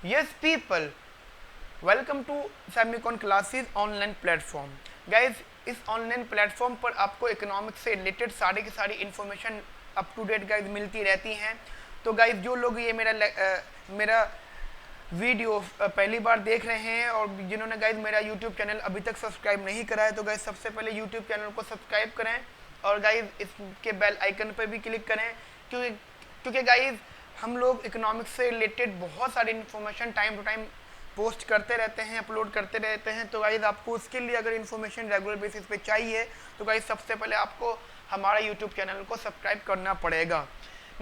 Yes, people, welcome to Semicon classes online platform. Guys, इस online platform पर आपको economics से रिलेटेड सारी की सारी information up to date guys मिलती रहती हैं। तो गाइज, जो लोग ये मेरा वीडियो पहली बार देख रहे हैं और जिन्होंने गाइज मेरा यूट्यूब चैनल अभी तक सब्सक्राइब नहीं करा है, तो गाइज सबसे पहले यूट्यूब चैनल को सब्सक्राइब करें और गाइज इसके बेल आइकन पर भी क्लिक करें, क्योंकि क्योंकि गाइज हम लोग इकोनॉमिक्स से रिलेटेड बहुत सारी information time to time post करते रहते हैं, अपलोड करते रहते हैं। तो गाइज आपको उसके लिए अगर इन्फॉर्मेशन रेगुलर बेसिस पे चाहिए तो गाइज सबसे पहले आपको हमारा यूट्यूब चैनल को सब्सक्राइब करना पड़ेगा।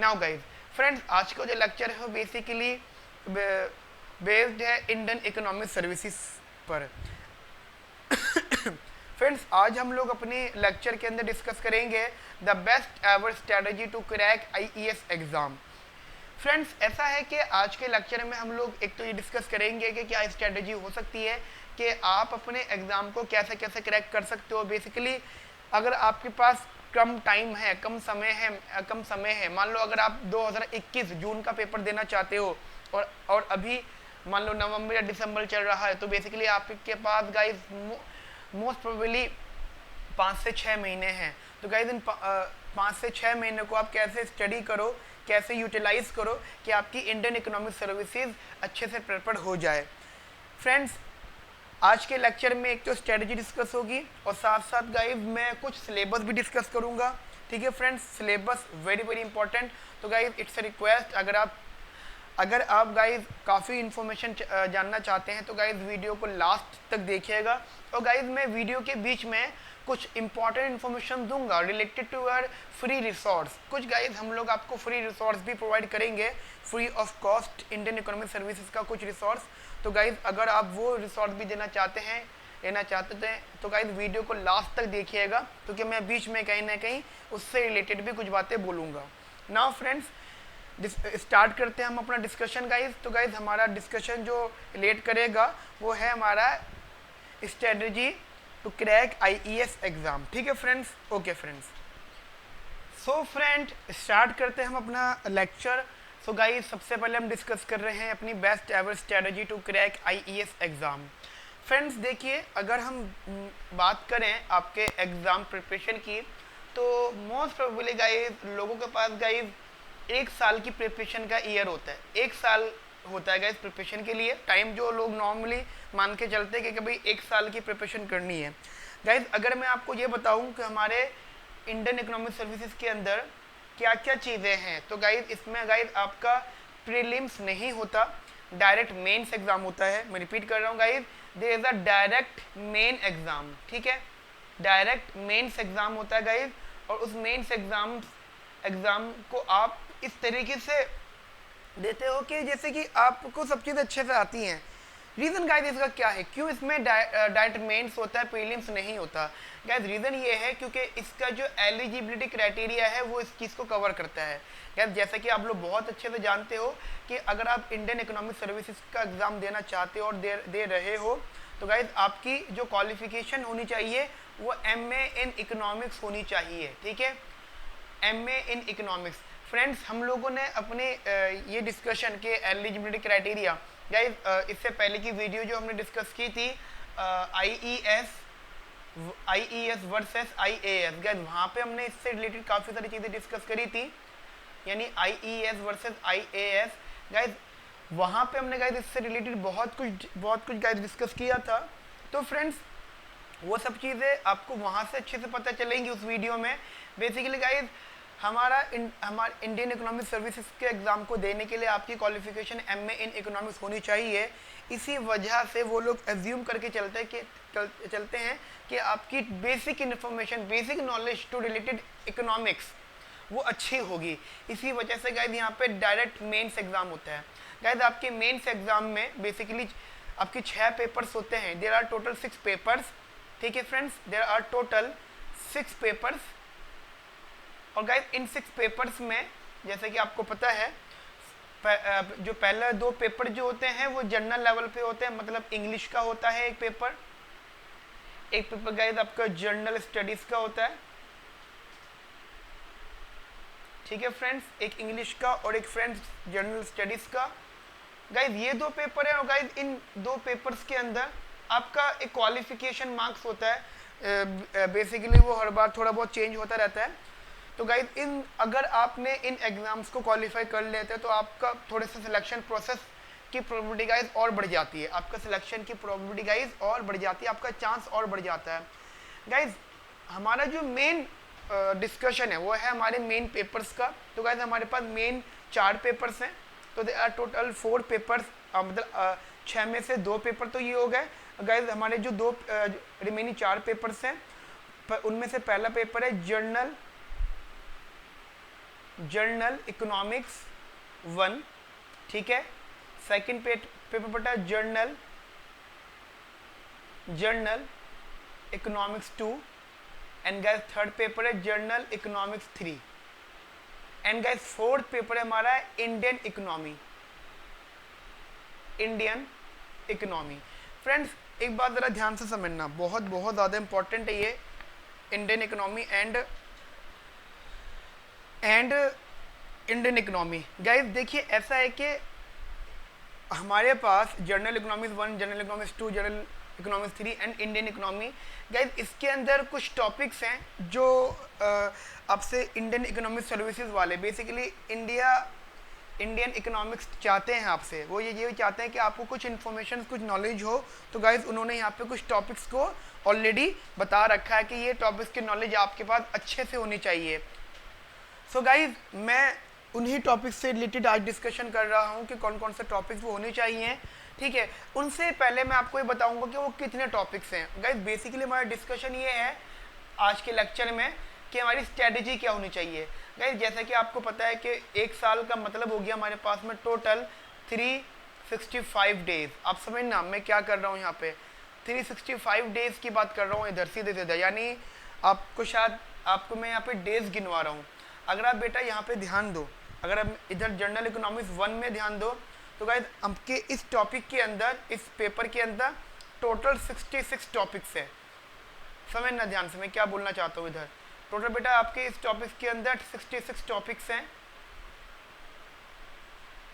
नाउ गाइज फ्रेंड्स, आज का जो लेक्चर है वो बेसिकली बेस्ड है इंडियन इकोनॉमिक सर्विसेज पर। फ्रेंड्स, आज हम लोग अपने लेक्चर के अंदर डिस्कस करेंगे the best ever strategy to crack IES exam. Friends, ऐसा है कि आज के लेक्चर में हम लोग एक तो ये डिस्कस करेंगे कि क्या स्ट्रेटजी हो सकती है कि आप अपने एग्ज़ाम को कैसे कैसे क्रैक कर सकते हो। बेसिकली अगर आपके पास कम टाइम है, कम समय है, मान लो अगर आप 2021 जून का पेपर देना चाहते हो और अभी मान लो नवंबर या दिसंबर चल रहा है, तो बेसिकली आपके पास गाइज मोस्ट प्रोबेबली 5 से 6 महीने हैं। तो गाइज इन 5 से 6 महीने को आप कैसे स्टडी करो, कैसे यूटिलाइज करो कि आपकी इंडियन इकोनॉमिक सर्विसेज अच्छे से प्रिपेयर हो जाए। फ्रेंड्स, आज के लेक्चर में एक तो स्ट्रेटजी डिस्कस होगी और साथ साथ गाइज मैं कुछ सिलेबस भी डिस्कस करूंगा। ठीक है friends, syllabus very very important. तो गाइज इट्स अ रिक्वेस्ट, अगर आप गाइज काफ़ी इन्फॉर्मेशन जानना चाहते हैं तो गाइज वीडियो को लास्ट तक देखिएगा। और गाइज मैं वीडियो के बीच में कुछ इंपॉर्टेंट इन्फॉर्मेशन दूंगा related to our free resource. कुछ गाइज हम लोग आपको फ्री रिसोर्स भी प्रोवाइड करेंगे, free of cost Indian economic services का कुछ रिसोर्स। तो गाइज अगर आप वो रिसोर्स भी लेना चाहते हैं तो गाइज वीडियो को लास्ट तक देखिएगा, क्योंकि मैं बीच में कहीं ना कहीं उससे रिलेटेड भी कुछ बातें बोलूँगा। नाउ फ्रेंड्स, स्टार्ट करते हैं हम अपना डिस्कशन गाइज। तो गाइज हमारा डिस्कशन जो रिलेट करेगा वो है हमारा strategy to crack IES exam. ठीक है friends, okay friends. So friend, start करते हैं हम अपना लेक्चर। सो गाइज सबसे पहले हम डिस्कस कर रहे हैं अपनी best ever strategy to crack IES exam. Friends देखिए, अगर हम बात करें आपके एग्ज़ाम प्रिपरेशन की, तो मोस्ट प्रोबेबली गाइज लोगों के पास गाइज 1 साल की प्रिपरेशन का ईयर होता है। 1 साल होता है गाइज प्रिपरेशन के लिए टाइम, जो लोग नॉर्मली मान के चलते हैं कि भाई 1 साल की प्रिपरेशन करनी है। गाइज अगर मैं आपको ये बताऊं कि हमारे इंडियन इकोनॉमिक सर्विसेज के अंदर क्या क्या चीज़ें हैं, तो गाइज इसमें गाइज आपका प्रीलिम्स नहीं होता, डायरेक्ट मेंस एग्जाम होता है। मैं रिपीट कर रहा हूँ guys, there is a direct main exam. ठीक है, डायरेक्ट मेंस एग्जाम होता है गाइज, और उस मेंस एग्जाम को आप इस तरीके से देते हो कि जैसे कि आपको सब चीज़ अच्छे से आती हैं। रीज़न गाइज इसका क्या है, क्यों इसमें डायरेक्ट मेंस होता है, प्रीलिम्स नहीं होता? गाइज रीज़न ये है क्योंकि इसका जो एलिजिबिलिटी क्राइटेरिया है वो इस चीज़ को कवर करता है। गाइज जैसे कि आप लोग बहुत अच्छे से जानते हो कि अगर आप इंडियन इकोनॉमिक सर्विसेज का एग्ज़ाम देना चाहते हो और दे रहे हो, तो गाइज आपकी जो क्वालिफिकेशन होनी चाहिए वो MA इन इकोनॉमिक्स होनी चाहिए। ठीक है, MA इन इकोनॉमिक्स। फ्रेंड्स, हम लोगों ने अपने ये डिस्कशन के एलिजिबिलिटी क्राइटेरिया गाइस इससे पहले की वीडियो जो हमने डिस्कस की थी आईईएस वर्सेस आईएएस, गाइस वहाँ पे हमने इससे रिलेटेड काफ़ी सारी चीज़ें डिस्कस करी थी, यानी आईईएस वर्सेस आईएएस। गाइस वहाँ पे हमने गाइस इससे रिलेटेड बहुत कुछ गाइस डिस्कस किया था। तो फ्रेंड्स, वो सब चीज़ें आपको वहाँ से अच्छे से पता चलेंगी उस वीडियो में। बेसिकली गाइस हमारे इंडियन इकोनॉमिक सर्विसेज के एग्ज़ाम को देने के लिए आपकी क्वालिफिकेशन MA इन इकोनॉमिक्स होनी चाहिए। इसी वजह से वो लोग एज्यूम करके चलते हैं कि आपकी basic information, basic knowledge to related economics वो अच्छी होगी। इसी वजह से गाइज यहाँ पे डायरेक्ट मेंस एग्ज़ाम होता है। गाइज आपके मेंस एग्ज़ाम में बेसिकली आपके 6 पेपर्स होते हैं। There are total 6 papers. ठीक है friends, there are total 6 papers. और गाइस इन 6 पेपर्स में जैसे कि आपको पता है जो पहले 2 पेपर जो होते हैं वो जनरल लेवल पे होते हैं, मतलब इंग्लिश का होता है एक पेपर गाइस आपका जनरल स्टडीज का होता है। ठीक है फ्रेंड्स, एक इंग्लिश का और एक फ्रेंड्स जनरल स्टडीज का। गाइज ये दो पेपर है और गाइज इन दो पेपर्स के अंदर आपका एक क्वालिफिकेशन मार्क्स होता है, बेसिकली वो हर बार थोड़ा बहुत चेंज होता रहता है। तो गाइज इन अगर आपने इन एग्जाम्स को क्वालिफाई कर लेते हैं तो आपका थोड़े से सिलेक्शन प्रोसेस की प्रोबेबिलिटी गाइज और बढ़ जाती है, आपका सिलेक्शन की प्रोबेबिलिटी गाइज और बढ़ जाती है, आपका चांस और बढ़ जाता है। गाइज हमारा जो मेन डिस्कशन है वो है हमारे मेन पेपर्स का। तो गाइज हमारे पास मेन 4 पेपर्स हैं, तो दे आर टोटल 4 पेपर्स, मतलब 6 में से 2 पेपर तो ये हो गए। गाइज हमारे जो 2 रिमेनिंग 4 पेपर्स हैं, उनमें से पहला पेपर है जर्नल इकोनॉमिक्स 1, ठीक है। सेकंड पेपर पड़ता है general economics 2, and guys third paper है general economics 3, and guys fourth paper है हमारा इंडियन इकोनॉमी। फ्रेंड्स एक बात ज़रा ध्यान से समझना, बहुत बहुत ज़्यादा इंपॉर्टेंट है ये Indian economy and Indian economy. Guys देखिए ऐसा है कि हमारे पास journal economics 1, journal economics 2, journal economics 3 and Indian economy. Guys इसके अंदर कुछ टॉपिक्स हैं जो आपसे इंडियन इकोनॉमिक सर्विसेज वाले बेसिकली इंडियन इकोनॉमिक्स चाहते हैं आपसे, वो ये चाहते हैं कि आपको कुछ इन्फॉर्मेशन कुछ नॉलेज हो। तो गाइस उन्होंने यहाँ पे कुछ टॉपिक्स को ऑलरेडी बता रखा है कि ये टॉपिक्स की नॉलेज आपके पास अच्छे से होनी चाहिए। सो गाइस मैं उन्हीं टॉपिक्स से रिलेटेड आज डिस्कशन कर रहा हूँ कि कौन कौन से टॉपिक्स वो होने चाहिए, ठीक है। उनसे पहले मैं आपको ये बताऊंगा कि वो कितने टॉपिक्स हैं। गाइस बेसिकली हमारा डिस्कशन ये है आज के लेक्चर में कि हमारी स्ट्रेटजी क्या होनी चाहिए। गाइस जैसा कि आपको पता है कि एक साल का मतलब हो गया हमारे पास में टोटल 365 डेज। आप समझना मैं क्या कर रहा हूँ यहाँ पे, 365 डेज की बात कर रहा हूँ इधर सीधे सीधे, यानी आपको मैं यहाँ पे डेज गिनवा रहा हूँ। अगर आप बेटा यहाँ पे ध्यान दो, अगर आप इधर जर्नल इकोनॉमिक्स 1 में ध्यान दो तो गाइस आपके इस टॉपिक के अंदर, इस पेपर के अंदर टोटल 66 टॉपिक्स है। समझना ध्यान से मैं क्या बोलना चाहता हूँ। इधर टोटल बेटा आपके इस टॉपिक के अंदर 66 टॉपिक्स हैं,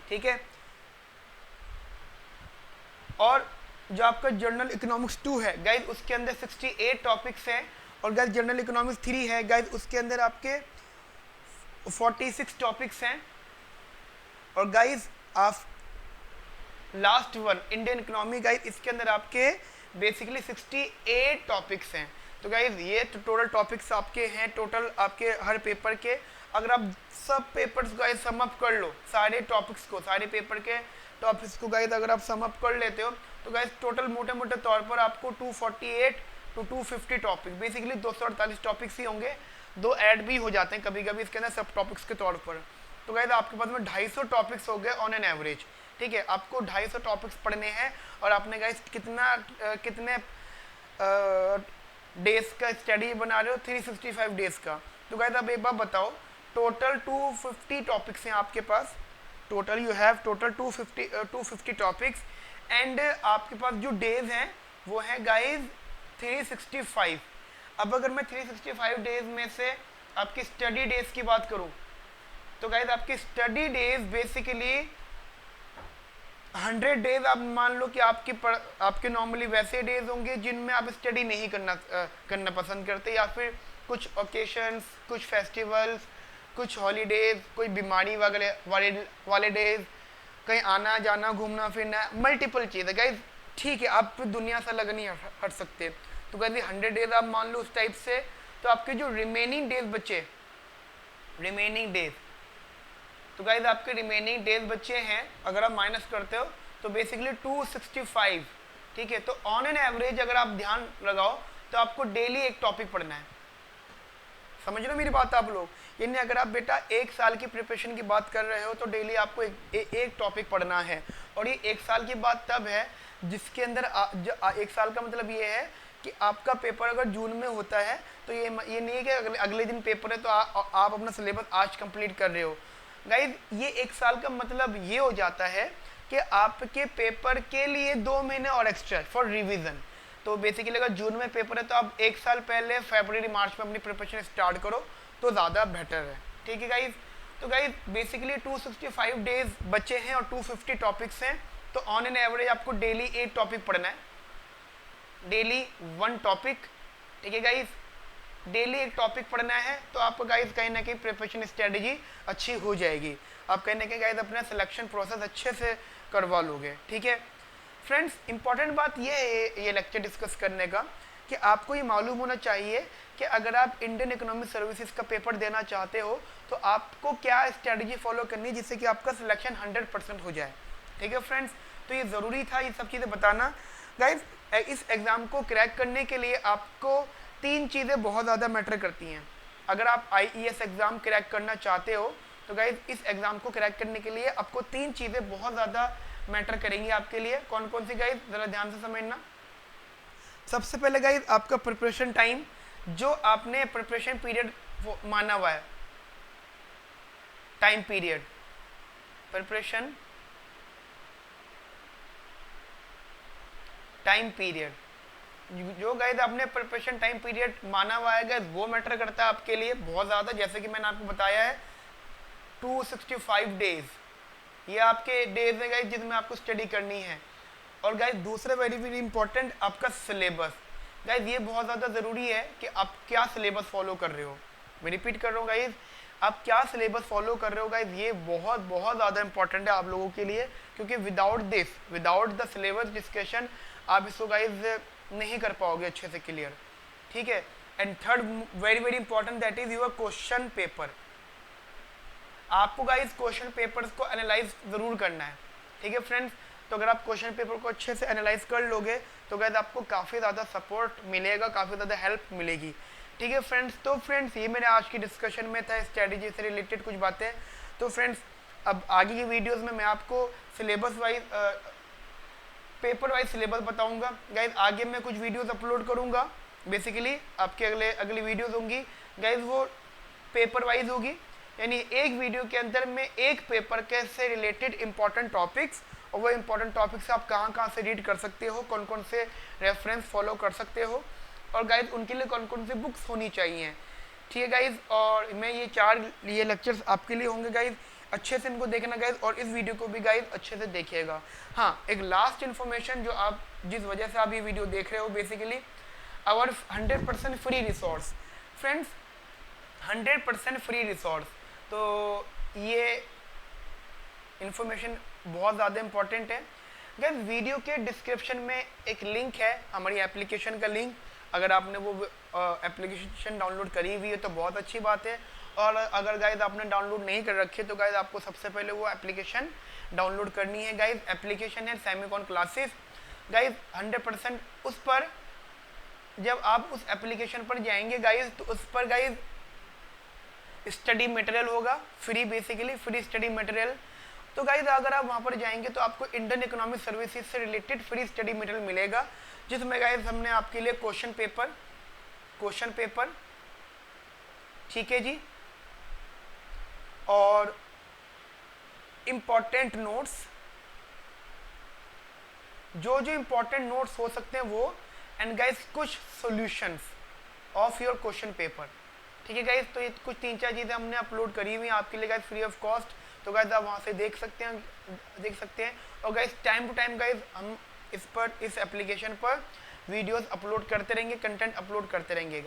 ठीक है। और जो आपका जर्नल इकोनॉमिक्स 2 है गाइस उसके अंदर 68 टॉपिक्स हैं, और गाइस जर्नल इकोनॉमिक्स 3 है गाइस उसके अंदर आपके 46 टॉपिक्स हैं, और गाइस आप last one Indian economy guys इसके अंदर आपके बेसिकली 68 टॉपिक्स हैं। तो गाइस ये टोटल टॉपिक्स आपके हैं टोटल आपके हर पेपर के। अगर आप सब पेपर्स गाइस सम अप कर लो, सारे टॉपिक्स को, सारे पेपर के टॉपिक्स को गाइस अगर आप सम अप कर लेते हो तो गाइस टोटल मोटे मोटे तौर पर आपको 248 to 250 टॉपिक, बेसिकली 248 टॉपिक्स ही होंगे, 2 ऐड भी हो जाते हैं कभी कभी इसके अंदर सब टॉपिक्स के तौर पर। तो गाइस आपके पास में 250 टॉपिक्स हो गए ऑन एन एवरेज, ठीक है। आपको 250 टॉपिक्स पढ़ने हैं और आपने गाइस कितने डेज का स्टडी बना रहे हो, 365 डेज का। तो गाइस अब एक बार बताओ, टोटल 250 टॉपिक्स हैं आपके पास, total you have total 250 topics, and आपके पास जो डेज हैं वो है गाइस 365। अब अगर मैं 365 डेज में से आपकी स्टडी डेज की बात करूं तो गाइस आपकी स्टडी डेज बेसिकली 100 डेज आप मान लो कि आपके नॉर्मली वैसे डेज होंगे जिनमें आप स्टडी नहीं करना पसंद करते, या फिर कुछ ओकेशंस, कुछ फेस्टिवल्स, कुछ हॉलीडेज, कोई बीमारी वगैरह वाले डेज, कहीं आना जाना घूमना फिरना, मल्टीपल चीज़ें गाइज, ठीक है। आप दुनिया से अलग नहीं हट सकते। तो गाइज 100 डेज आप मान लो उस टाइप से, तो आपके जो रिमेनिंग डेज बचे, रिमेनिंग डेज, तो गाइज आपके रिमेनिंग डेज बचे हैं अगर आप माइनस करते हो तो बेसिकली 265, ठीक है। तो ऑन एन एवरेज अगर आप ध्यान लगाओ तो आपको डेली एक टॉपिक पढ़ना है। समझ रहे हो मेरी बात आप लोग, यानी अगर आप बेटा एक साल की प्रिपरेशन की बात कर रहे हो तो डेली आपको एक टॉपिक पढ़ना है। और ये एक साल की बात तब है जिसके अंदर एक साल का मतलब ये है कि आपका पेपर अगर जून में होता है तो ये नहीं है कि अगले दिन पेपर है तो आप अपना सिलेबस आज कंप्लीट कर रहे हो। गाइज ये एक साल का मतलब ये हो जाता है कि आपके पेपर के लिए 2 महीने और एक्स्ट्रा फॉर रिवीजन। तो बेसिकली अगर जून में पेपर है तो आप एक साल पहले फरवरी मार्च में अपनी प्रिपरेशन स्टार्ट करो तो ज़्यादा बेटर है, ठीक है गाइज। तो गाइज बेसिकली 265 डेज बचे हैं और 250 टॉपिक्स हैं, तो ऑन एन एवरेज आपको डेली 8 टॉपिक पढ़ना है, डेली 1 टॉपिक, ठीक है गाइज, डेली एक टॉपिक पढ़ना है, तो आपको गाइज कहीं ना कहीं प्रिपरेशन स्ट्रेटजी अच्छी हो जाएगी, आप कहीं ना कहीं गाइज अपना सिलेक्शन प्रोसेस अच्छे से करवा लोगे, ठीक है फ्रेंड्स। इंपॉर्टेंट बात यह है ये लेक्चर डिस्कस करने का कि आपको ये मालूम होना चाहिए कि अगर आप इंडियन इकोनॉमिक सर्विसेज का पेपर देना चाहते हो तो आपको क्या स्ट्रेटजी फॉलो करनी है जिससे कि आपका सिलेक्शन 100% हो जाए, ठीक है फ्रेंड्स। तो ये ज़रूरी था ये सब चीज़ें बताना गाइज। इस एग्ज़ाम को क्रैक करने के लिए आपको 3 चीज़ें बहुत ज़्यादा मैटर करती हैं। अगर आप IES एग्ज़ाम क्रैक करना चाहते हो तो गाइज इस एग्ज़ाम को क्रैक करने के लिए आपको 3 चीज़ें बहुत ज़्यादा मैटर करेंगी आपके लिए। कौन कौन सी गाइज, ज़रा ध्यान से समझना। सबसे पहले गाइज आपका प्रिपरेशन टाइम, जो आपने प्रिपरेशन पीरियड माना हुआ है, time period, preparation time period, जो गाइज आपने प्रिपरेशन टाइम पीरियड माना हुआ है गाइज वो मैटर करता है आपके लिए बहुत ज़्यादा। जैसे कि मैंने आपको बताया है 265 डेज, ये आपके डेज है गाइज जिसमें आपको स्टडी करनी है। और गाइज दूसरा वेरी वेरी इंपॉर्टेंट आपका सिलेबस, गाइज ये बहुत ज़्यादा ज़रूरी है कि आप क्या सिलेबस फॉलो कर रहे हो। मैं रिपीट कर रहा हूँ गाइज, आप क्या सिलेबस फॉलो कर रहे हो गाइज, ये बहुत बहुत ज़्यादा इंपॉर्टेंट है आप लोगों के लिए, क्योंकि विदाउट द सिलेबस डिस्कशन आप इसको गाइज नहीं कर पाओगे अच्छे से क्लियर, ठीक है। And third very very important that is your question paper. आपको गाइज क्वेश्चन पेपर्स को एनालाइज ज़रूर करना है, ठीक है फ्रेंड्स। तो अगर आप क्वेश्चन पेपर को अच्छे से एनालाइज कर लोगे तो गाइज आपको काफ़ी ज़्यादा सपोर्ट मिलेगा, काफ़ी ज़्यादा हेल्प मिलेगी, ठीक है फ्रेंड्स। तो फ्रेंड्स ये मेरे आज की डिस्कशन में था स्ट्रेटजी से रिलेटेड कुछ बातें। तो फ्रेंड्स अब आगे की वीडियोस में मैं आपको syllabus wise paper wise syllabus बताऊंगा गाइज। आगे मैं कुछ वीडियोस अपलोड करूंगा, बेसिकली आपके अगली वीडियोस होंगी गाइज वो पेपर वाइज होगी, यानी एक वीडियो के अंदर में एक पेपर के से रिलेटेड इंपॉर्टेंट टॉपिक्स, और वो इंपॉर्टेंट टॉपिक्स आप कहाँ से रीड कर सकते हो, कौन कौन से रेफरेंस फॉलो कर सकते हो, और गाइज उनके लिए कौन कौन सी बुक्स होनी चाहिए, ठीक है गाइज। और मैं ये 4 लेक्चर्स आपके लिए होंगे गाइज, अच्छे से इनको देखना गाइज, और इस वीडियो को भी गाइज अच्छे से देखिएगा। हाँ, एक लास्ट इन्फॉर्मेशन जो आप जिस वजह से आप ये वीडियो देख रहे हो, basically our 100% free resource friends, 100% free resource. तो ये इन्फॉर्मेशन बहुत ज़्यादा इंपॉर्टेंट है गाइज। वीडियो के डिस्क्रिप्शन में एक लिंक है हमारी एप्लीकेशन का लिंक, अगर आपने वो एप्लीकेशन डाउनलोड करी हुई है तो बहुत अच्छी बात है, और अगर गाइज आपने डाउनलोड नहीं कर रखी है तो गाइज आपको सबसे पहले वो एप्लीकेशन डाउनलोड करनी है गाइज। एप्लीकेशन है सेमिकॉन क्लासेस गाइज, 100% उस पर जब आप उस एप्लीकेशन पर जाएंगे गाइज तो उस पर गाइज स्टडी मटेरियल होगा free, basically free study material. तो गाइज अगर आप वहाँ पर जाएंगे तो आपको इंडियन इकोनॉमिक सर्विसेज से रिलेटेड फ्री स्टडी मटेरियल मिलेगा, जिसमें गाइज हमने आपके लिए क्वेश्चन पेपर, ठीक है जी, और इम्पॉर्टेंट नोट्स, जो इम्पॉर्टेंट नोट्स हो सकते हैं वो, एंड गाइज कुछ solutions of your question paper, ठीक है गाइज। तो ये कुछ 3-4 चीज़ें हमने अपलोड करी हुई हैं आपके लिए गाइज फ्री ऑफ कॉस्ट, तो गाइज आप वहाँ से देख सकते हैं। और guys time to time guys हम इस एप्लीकेशन पर वीडियोस अपलोड करते रहेंगे, कंटेंट अपलोड करते रहेंगे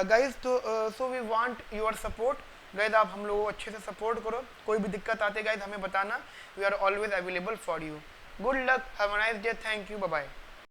गाइज। तो so we want your support guys, आप हम लोगों को अच्छे से सपोर्ट करो, कोई भी दिक्कत आते गाइज हमें बताना, we are always available for you. Good luck, have a nice day, thank you, bye bye.